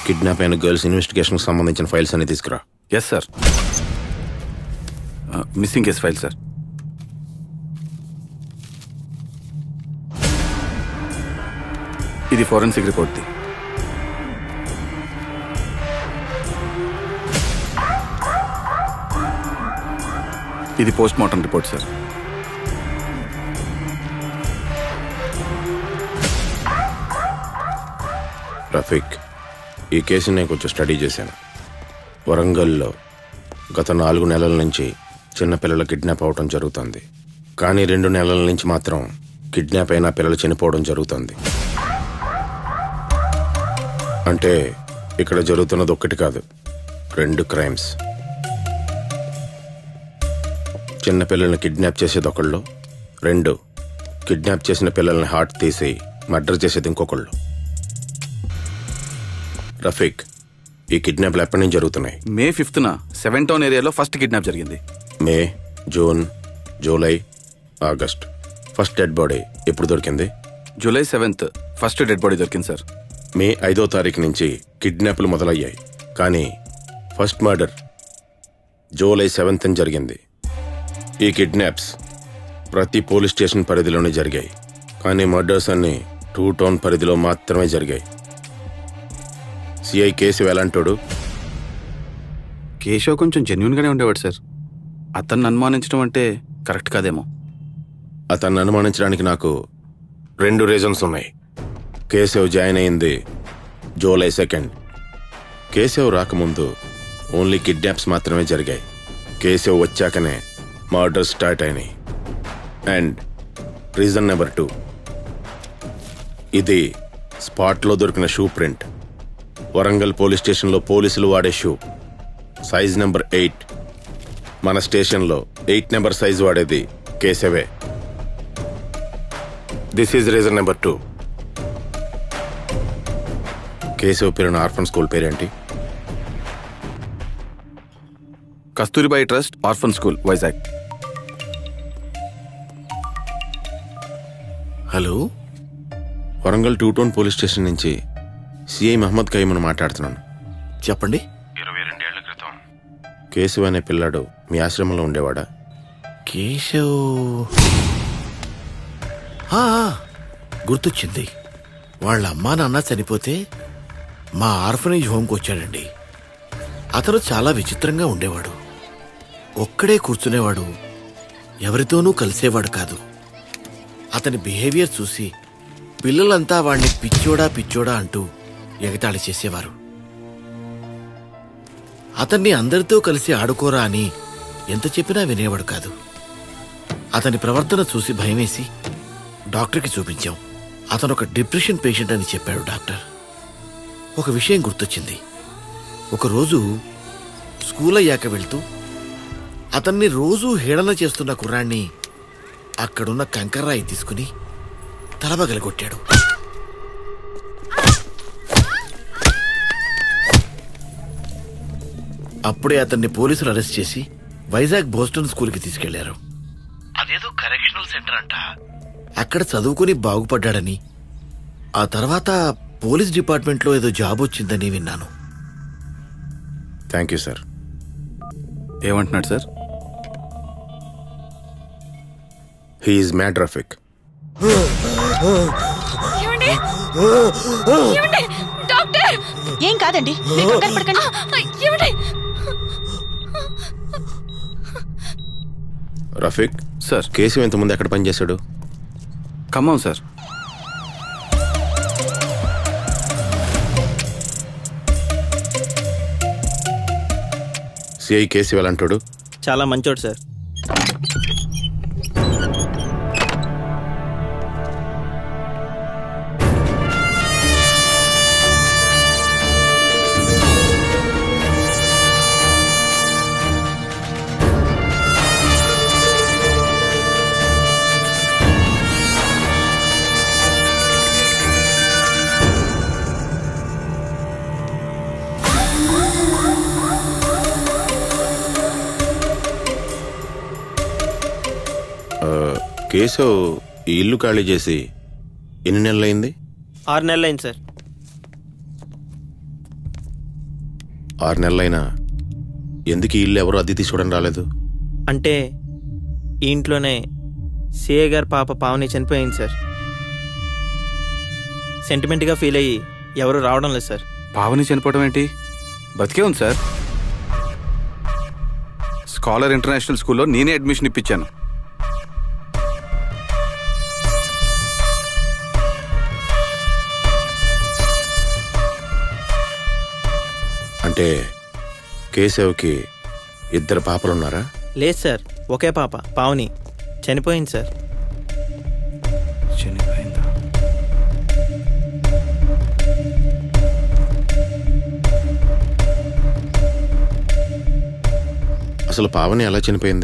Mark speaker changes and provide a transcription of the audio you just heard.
Speaker 1: Kidnap అయిన girls ఇన్వెస్టిగేషన్కి సంబంధించిన files అన్ని తీసుకురా.
Speaker 2: Yes sir. Missing case file sir. ఇది ఫోరెన్సిక్ రిపోర్ట్ది. ఇది post mortem report sir.
Speaker 1: Rafiq, ఈ కేసుని నేను కొంచెం స్టడీ చేశాను. వరంగల్లో గత 4 నెలల నుంచి చిన్నపిల్లల కిడ్నాప్ అవడం జరుగుతుంది. కానీ 2 నెలల నుంచి మాత్రం కిడ్నాప్ అయిన పిల్లలు చనిపోవడం జరుగుతుంది. అంటే ఇక్కడ జరుగుతున్నది ఒక్కటి కాదు, 2 క్రైమ్స్. చిన్నపిల్లల్ని కిడ్నాప్ చేసేది ఒకళ్ళు, 2 కిడ్నాప్ చేసిన పిల్లల్ని హార్ట్ తీసి మర్డర్ చేసేది ఇంకొకళ్ళు. రఫీక్, ఈ కిడ్నాప్లు ఎప్పటి నుంచి జరుగుతున్నాయి?
Speaker 2: మే 5న 7 టౌన్ ఏరియాలో ఫస్ట్ కిడ్నాప్ జరిగింది.
Speaker 1: May, June, July, August. First dead body ఎప్పుడు దొరికింది?
Speaker 2: July 7th first dead body దొరికింది సార్.
Speaker 1: మే 5వ తారీఖు నుంచి కిడ్నాప్లు మొదలయ్యాయి. కానీ ఫస్ట్ మర్డర్ జూలై 7th జరిగింది. ఈ కిడ్నాప్స్ ప్రతి పోలీస్ స్టేషన్ పరిధిలోనే జరిగాయి. కానీ మర్డర్స్ అన్ని 2 టౌన్ పరిధిలో మాత్రమే జరిగాయి. సిఐ కేశవ్ ఎలాంటోడు?
Speaker 2: కేశవ్ కొంచెం జెన్యున్గానే ఉండేవాడు సార్. అతన్ని అనుమానించడం అంటే కరెక్ట్ కాదేమో.
Speaker 1: అతన్ని అనుమానించడానికి నాకు 2 రీజన్స్ ఉన్నాయి. కేశవ్ జాయిన్ అయింది జూలై 2. కేశవ్ రాకముందు ఓన్లీ కిడ్నాప్స్ మాత్రమే జరిగాయి. కేశవ్ వచ్చాకనే మర్డర్స్ స్టార్ట్ అయినాయి. అండ్ రీజన్ నెంబర్ 2, ఇది స్పాట్లో దొరికిన షూ ప్రింట్. వరంగల్ పోలీస్ స్టేషన్లో పోలీసులు వాడే షూ, సైజ్ నెంబర్ 8. మన స్టేషన్లో 8 నెంబర్ సైజ్ వాడేది కేశవే. This is reason number 2. Keshav పేరున ఆర్ఫన్ స్కూల్ పేరేంటి?
Speaker 2: Kasturibai trust orphan school, Vizag.
Speaker 3: Hello,
Speaker 1: Warangal 2 town police station నుంచి సిఐ మహమ్మద్ కయీమును మాట్లాడుతున్నాను.
Speaker 3: చెప్పండి.
Speaker 1: 22 ఏళ్ల క్రితం కేశవ్ అనే పిల్లాడు మీ ఆశ్రమంలో ఉండేవాడా?
Speaker 3: కేశవ్ గుర్తొచ్చింది. వాళ్ళ అమ్మా నాన్న చనిపోతే మా ఆర్ఫనేజ్ హోమ్కి వచ్చాడండి. అతను చాలా విచిత్రంగా ఉండేవాడు. ఒక్కడే కూర్చునేవాడు, ఎవరితోనూ కలిసేవాడు కాదు. అతని బిహేవియర్ చూసి పిల్లలంతా వాణ్ణి పిచ్చోడా అంటూ ఎగతాళి చేసేవారు. అతన్ని అందరితో కలిసి ఆడుకోరా అని ఎంత చెప్పినా వినేవాడు కాదు. అతని ప్రవర్తన చూసి భయమేసి డాక్టర్కి చూపించాం. అతను ఒక డిప్రెషన్ పేషెంట్ అని చెప్పాడు డాక్టర్. ఒక విషయం గుర్తొచ్చింది. ఒకరోజు స్కూల్ అయ్యాక వెళ్తూ అతన్ని రోజూ హేళన చేస్తున్న కుర్రాన్ని అక్కడున్న కంకర్రాయి తీసుకుని తలబగలగొట్టాడు. అప్పుడే అతన్ని పోలీసులు అరెస్ట్ చేసి వైజాగ్ బోస్టన్ స్కూల్కి తీసుకెళ్లారు. అదేదో కరెక్షనల్ సెంటర్ అంట. అక్కడ చదువుకుని బాగుపడ్డాడని, ఆ తర్వాత పోలీస్ డిపార్ట్మెంట్లో ఏదో జాబ్ వచ్చిందని విన్నాను.
Speaker 1: Thank you sir.
Speaker 2: ఏమంటున్నాడు sir?
Speaker 1: He is mad Rafiq.
Speaker 4: ఏం కాదండి,
Speaker 1: రఫీక్
Speaker 2: సార్.
Speaker 1: కేశవ్ ఇంతకుముందు ఎక్కడ పనిచేశాడు?
Speaker 2: ఖమ్మం సార్.
Speaker 1: సిఐ కేశవ్ ఎలాంటోడు?
Speaker 5: చాలా మంచోడు సార్.
Speaker 1: కేశవ్ ఈ ఇల్లు ఖాళీ చేసి ఎన్ని నెలలైంది?
Speaker 5: 6 నెలలైంది సార్.
Speaker 1: 6 నెలలైనా ఎందుకు ఈ ఇల్లు ఎవరు అద్దె తీసుకోవడం రాలేదు?
Speaker 5: అంటే ఈ ఇంట్లోనే సిఏ గారు పాప పావని చనిపోయింది సార్. సెంటిమెంట్గా ఫీల్ అయ్యి ఎవరు రావడం లేదు సార్.
Speaker 2: పావని చనిపోవడం ఏంటి? బతికే ఉంది సార్. స్కాలర్ ఇంటర్నేషనల్ స్కూల్లో నేనే అడ్మిషన్ ఇప్పించాను.
Speaker 1: అంటే కేశవ్కి 2 పాపలున్నారా?
Speaker 5: లేదు సార్, ఒకే పాప పావని చనిపోయింది సార్.
Speaker 2: చనిపోయిందా?
Speaker 1: అసలు పావని ఎలా చనిపోయింది?